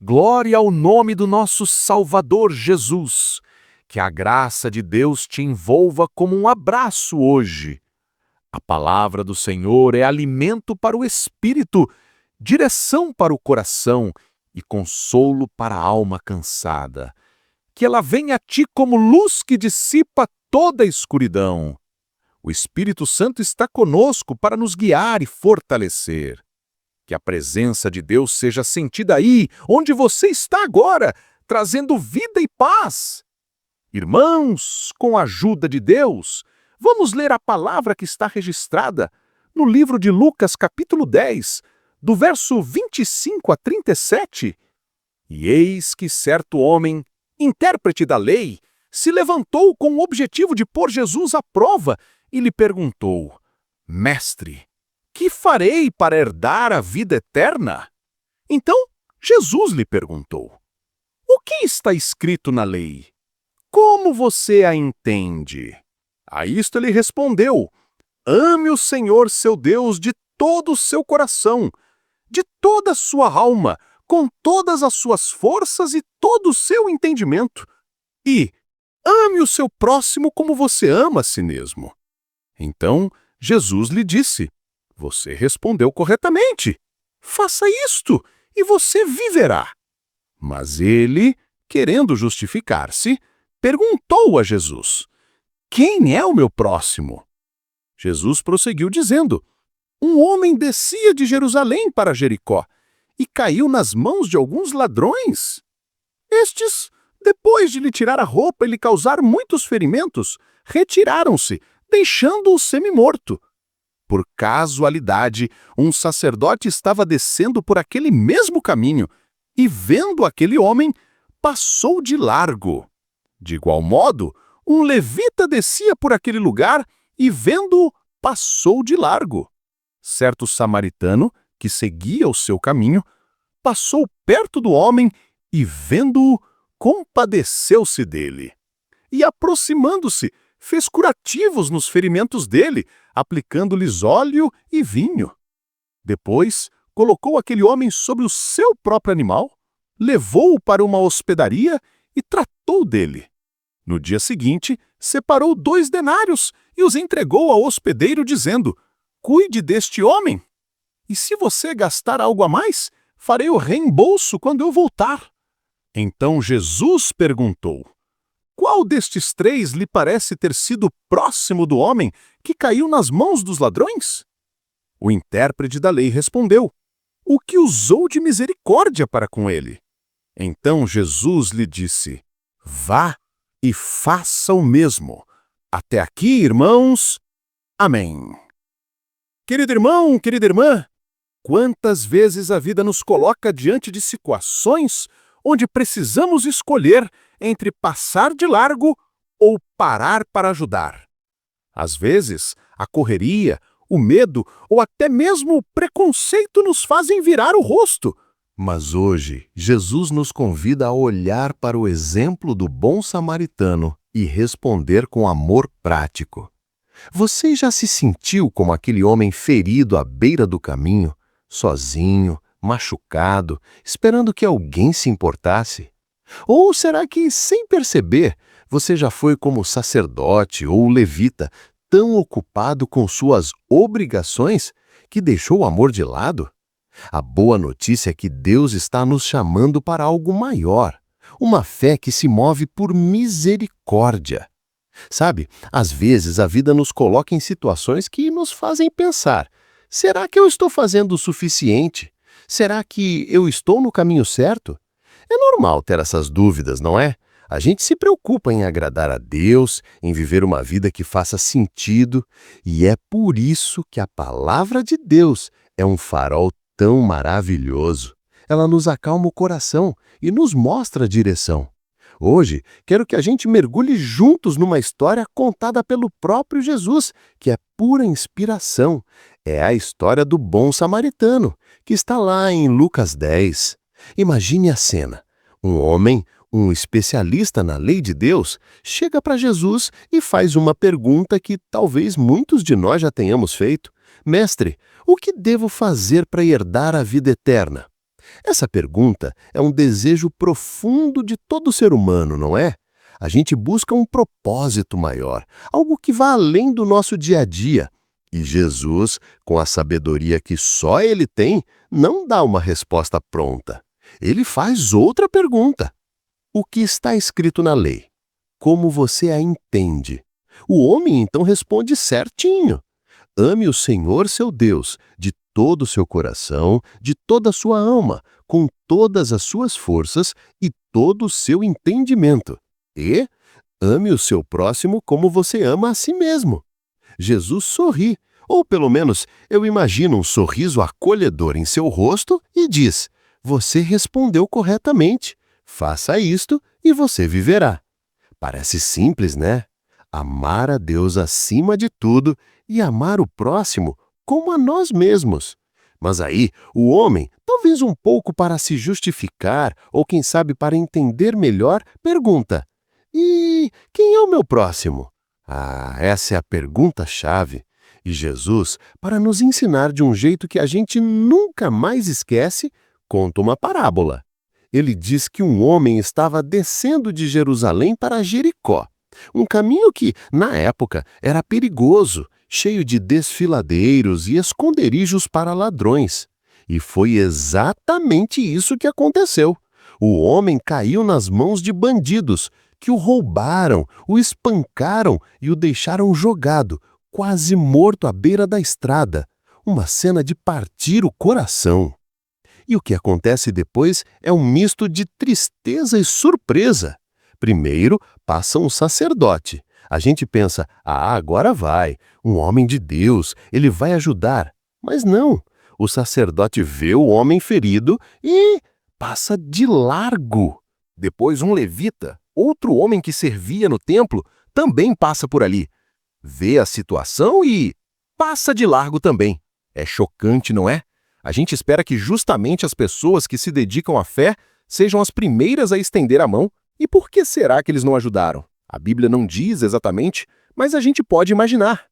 Glória ao nome do nosso Salvador Jesus. Que a graça de Deus te envolva como um abraço hoje. A palavra do Senhor é alimento para o espírito, direção para o coração e consolo para a alma cansada. Que ela venha a ti como luz que dissipa toda a escuridão. O Espírito Santo está conosco para nos guiar e fortalecer. Que a presença de Deus seja sentida aí, onde você está agora, trazendo vida e paz. Irmãos, com a ajuda de Deus, vamos ler a palavra que está registrada no livro de Lucas, capítulo 10, do verso 25 a 37. E eis que certo homem, intérprete da lei, se levantou com o objetivo de pôr Jesus à prova e lhe perguntou: Mestre, que farei para herdar a vida eterna? Então, Jesus lhe perguntou: O que está escrito na lei? Como você a entende? A isto ele respondeu: Ame o Senhor seu Deus de todo o seu coração, de toda a sua alma, com todas as suas forças e todo o seu entendimento. E ame o seu próximo como você ama a si mesmo. Então, Jesus lhe disse: Você respondeu corretamente. Faça isto e você viverá. Mas ele, querendo justificar-se, perguntou a Jesus: Quem é o meu próximo? Jesus prosseguiu dizendo: Um homem descia de Jerusalém para Jericó e caiu nas mãos de alguns ladrões. Estes, depois de lhe tirar a roupa e lhe causar muitos ferimentos, retiraram-se, deixando-o semi-morto. Por casualidade, um sacerdote estava descendo por aquele mesmo caminho e, vendo aquele homem, passou de largo. De igual modo, um levita descia por aquele lugar e, vendo-o, passou de largo. Certo samaritano, que seguia o seu caminho, passou perto do homem e, vendo-o, compadeceu-se dele. E, aproximando-se, fez curativos nos ferimentos dele, aplicando-lhes óleo e vinho. Depois, colocou aquele homem sobre o seu próprio animal, levou-o para uma hospedaria e tratou dele. No dia seguinte, separou 2 denários e os entregou ao hospedeiro, dizendo: Cuide deste homem. E se você gastar algo a mais, farei o reembolso quando eu voltar. Então Jesus perguntou: Qual destes 3 lhe parece ter sido próximo do homem que caiu nas mãos dos ladrões? O intérprete da lei respondeu: O que usou de misericórdia para com ele? Então Jesus lhe disse: Vá e faça o mesmo. Até aqui, irmãos. Amém. Querido irmão, querida irmã, quantas vezes a vida nos coloca diante de situações onde precisamos escolher entre passar de largo ou parar para ajudar. Às vezes, a correria, o medo ou até mesmo o preconceito nos fazem virar o rosto. Mas hoje, Jesus nos convida a olhar para o exemplo do bom samaritano e responder com amor prático. Você já se sentiu como aquele homem ferido à beira do caminho, sozinho, machucado, esperando que alguém se importasse? Ou será que, sem perceber, você já foi como o sacerdote ou o levita, tão ocupado com suas obrigações que deixou o amor de lado? A boa notícia é que Deus está nos chamando para algo maior, uma fé que se move por misericórdia. Sabe, às vezes a vida nos coloca em situações que nos fazem pensar: será que eu estou fazendo o suficiente? Será que eu estou no caminho certo? É normal ter essas dúvidas, não é? A gente se preocupa em agradar a Deus, em viver uma vida que faça sentido, e é por isso que a palavra de Deus é um farol tão maravilhoso. Ela nos acalma o coração e nos mostra a direção. Hoje, quero que a gente mergulhe juntos numa história contada pelo próprio Jesus, que é pura inspiração. É a história do bom samaritano, que está lá em Lucas 10. Imagine a cena. Um homem, um especialista na lei de Deus, chega para Jesus e faz uma pergunta que talvez muitos de nós já tenhamos feito. Mestre, o que devo fazer para herdar a vida eterna? Essa pergunta é um desejo profundo de todo ser humano, não é? A gente busca um propósito maior, algo que vá além do nosso dia a dia. E Jesus, com a sabedoria que só ele tem, não dá uma resposta pronta. Ele faz outra pergunta. O que está escrito na lei? Como você a entende? O homem então responde certinho. Ame o Senhor seu Deus de todo o seu coração, de toda a sua alma, com todas as suas forças e todo o seu entendimento. E ame o seu próximo como você ama a si mesmo. Jesus sorri, ou pelo menos eu imagino um sorriso acolhedor em seu rosto e diz: você respondeu corretamente. Faça isto e você viverá. Parece simples, né? Amar a Deus acima de tudo e amar o próximo como a nós mesmos. Mas aí, o homem, talvez um pouco para se justificar ou quem sabe para entender melhor, pergunta: e quem é o meu próximo? Essa é a pergunta-chave. E Jesus, para nos ensinar de um jeito que a gente nunca mais esquece, conta uma parábola. Ele diz que um homem estava descendo de Jerusalém para Jericó. Um caminho que, na época, era perigoso, cheio de desfiladeiros e esconderijos para ladrões. E foi exatamente isso que aconteceu. O homem caiu nas mãos de bandidos, que o roubaram, o espancaram e o deixaram jogado, quase morto à beira da estrada. Uma cena de partir o coração. E o que acontece depois é um misto de tristeza e surpresa. Primeiro, passa um sacerdote. A gente pensa, agora vai, um homem de Deus, ele vai ajudar. Mas não, o sacerdote vê o homem ferido e passa de largo. Depois um levita, outro homem que servia no templo, também passa por ali. Vê a situação e passa de largo também. É chocante, não é? A gente espera que justamente as pessoas que se dedicam à fé sejam as primeiras a estender a mão. E por que será que eles não ajudaram? A Bíblia não diz exatamente, mas a gente pode imaginar.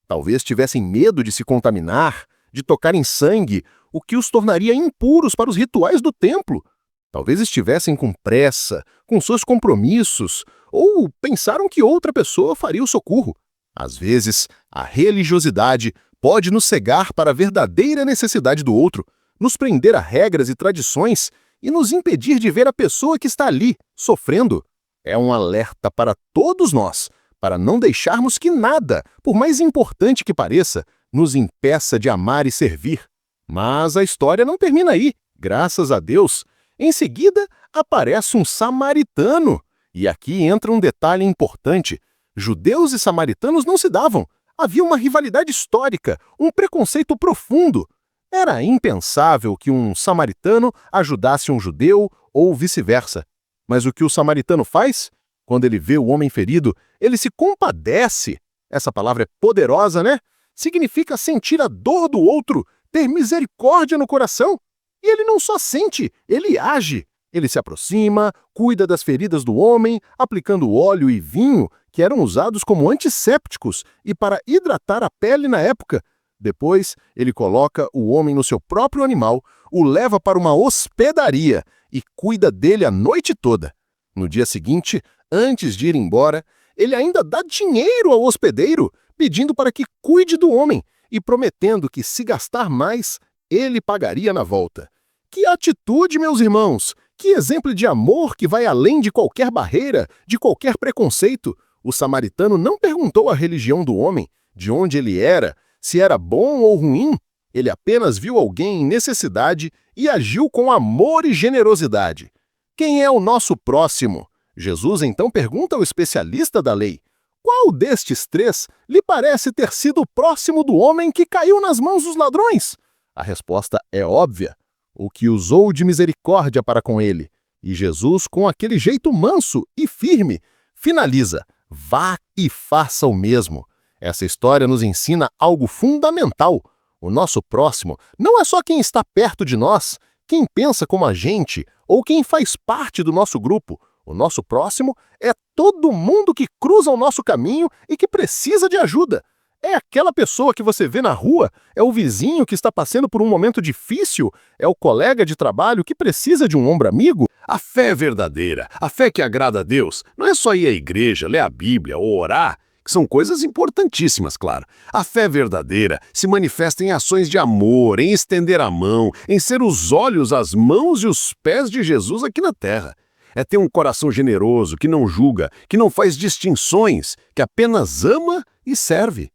Talvez tivessem medo de se contaminar, de tocar em sangue, o que os tornaria impuros para os rituais do templo. Talvez estivessem com pressa, com seus compromissos, ou pensaram que outra pessoa faria o socorro. Às vezes, a religiosidade pode nos cegar para a verdadeira necessidade do outro, nos prender a regras e tradições e nos impedir de ver a pessoa que está ali, sofrendo. É um alerta para todos nós, para não deixarmos que nada, por mais importante que pareça, nos impeça de amar e servir. Mas a história não termina aí, graças a Deus. Em seguida, aparece um samaritano. E aqui entra um detalhe importante. Judeus e samaritanos não se davam. Havia uma rivalidade histórica, um preconceito profundo. Era impensável que um samaritano ajudasse um judeu ou vice-versa. Mas o que o samaritano faz? Quando ele vê o homem ferido, ele se compadece. Essa palavra é poderosa, né? Significa sentir a dor do outro, ter misericórdia no coração. E ele não só sente, ele age. Ele se aproxima, cuida das feridas do homem, aplicando óleo e vinho, que eram usados como antissépticos e para hidratar a pele na época. Depois, ele coloca o homem no seu próprio animal, o leva para uma hospedaria e cuida dele a noite toda. No dia seguinte, antes de ir embora, ele ainda dá dinheiro ao hospedeiro, pedindo para que cuide do homem e prometendo que, se gastar mais, ele pagaria na volta. Que atitude, meus irmãos! Que exemplo de amor que vai além de qualquer barreira, de qualquer preconceito! O samaritano não perguntou à religião do homem, de onde ele era, se era bom ou ruim. Ele apenas viu alguém em necessidade e agiu com amor e generosidade. Quem é o nosso próximo? Jesus então pergunta ao especialista da lei: qual destes três lhe parece ter sido o próximo do homem que caiu nas mãos dos ladrões? A resposta é óbvia: o que usou de misericórdia para com ele. E Jesus, com aquele jeito manso e firme, finaliza: vá e faça o mesmo. Essa história nos ensina algo fundamental. O nosso próximo não é só quem está perto de nós, quem pensa como a gente ou quem faz parte do nosso grupo. O nosso próximo é todo mundo que cruza o nosso caminho e que precisa de ajuda. É aquela pessoa que você vê na rua? É o vizinho que está passando por um momento difícil? É o colega de trabalho que precisa de um ombro amigo? A fé verdadeira, a fé que agrada a Deus, não é só ir à igreja, ler a Bíblia ou orar, que são coisas importantíssimas, claro. A fé verdadeira se manifesta em ações de amor, em estender a mão, em ser os olhos, as mãos e os pés de Jesus aqui na terra. É ter um coração generoso, que não julga, que não faz distinções, que apenas ama e serve.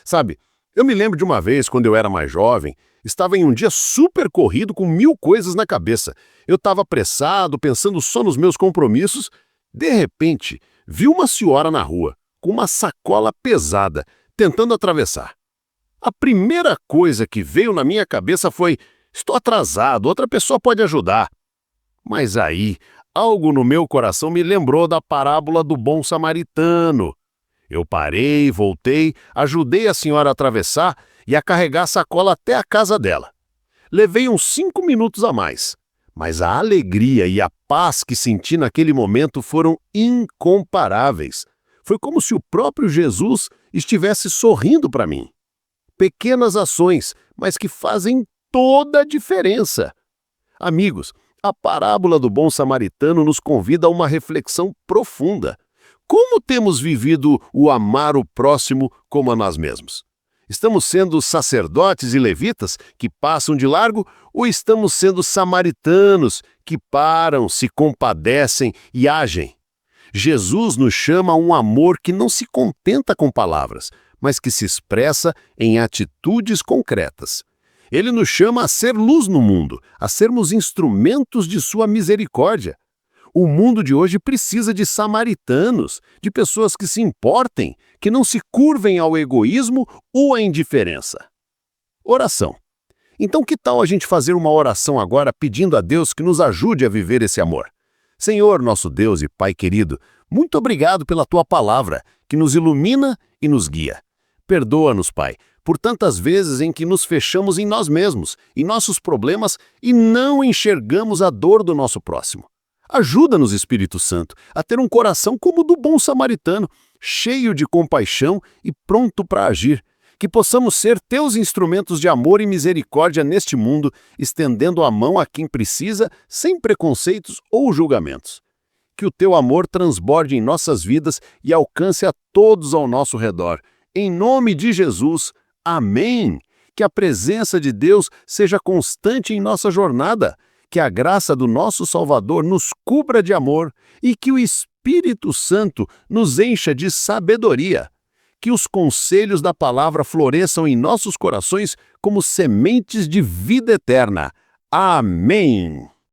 Sabe, eu me lembro de uma vez, quando eu era mais jovem, estava em um dia super corrido com 1000 coisas na cabeça. Eu estava apressado, pensando só nos meus compromissos. De repente, vi uma senhora na rua, com uma sacola pesada, tentando atravessar. A primeira coisa que veio na minha cabeça foi: estou atrasado, outra pessoa pode ajudar. Mas aí, algo no meu coração me lembrou da parábola do bom samaritano. Eu parei, voltei, ajudei a senhora a atravessar e a carregar a sacola até a casa dela. Levei uns 5 minutos a mais, mas a alegria e a paz que senti naquele momento foram incomparáveis. Foi como se o próprio Jesus estivesse sorrindo para mim. Pequenas ações, mas que fazem toda a diferença. Amigos, a parábola do bom samaritano nos convida a uma reflexão profunda. Como temos vivido o amar o próximo como a nós mesmos? Estamos sendo sacerdotes e levitas que passam de largo ou estamos sendo samaritanos que param, se compadecem e agem? Jesus nos chama a um amor que não se contenta com palavras, mas que se expressa em atitudes concretas. Ele nos chama a ser luz no mundo, a sermos instrumentos de sua misericórdia. O mundo de hoje precisa de samaritanos, de pessoas que se importem, que não se curvem ao egoísmo ou à indiferença. Oração. Então, que tal a gente fazer uma oração agora pedindo a Deus que nos ajude a viver esse amor? Senhor, nosso Deus e Pai querido, muito obrigado pela Tua palavra, que nos ilumina e nos guia. Perdoa-nos, Pai, por tantas vezes em que nos fechamos em nós mesmos, em nossos problemas e não enxergamos a dor do nosso próximo. Ajuda-nos, Espírito Santo, a ter um coração como o do bom samaritano, cheio de compaixão e pronto para agir. Que possamos ser teus instrumentos de amor e misericórdia neste mundo, estendendo a mão a quem precisa, sem preconceitos ou julgamentos. Que o teu amor transborde em nossas vidas e alcance a todos ao nosso redor. Em nome de Jesus, amém! Que a presença de Deus seja constante em nossa jornada. Que a graça do nosso Salvador nos cubra de amor e que o Espírito Santo nos encha de sabedoria. Que os conselhos da palavra floresçam em nossos corações como sementes de vida eterna. Amém!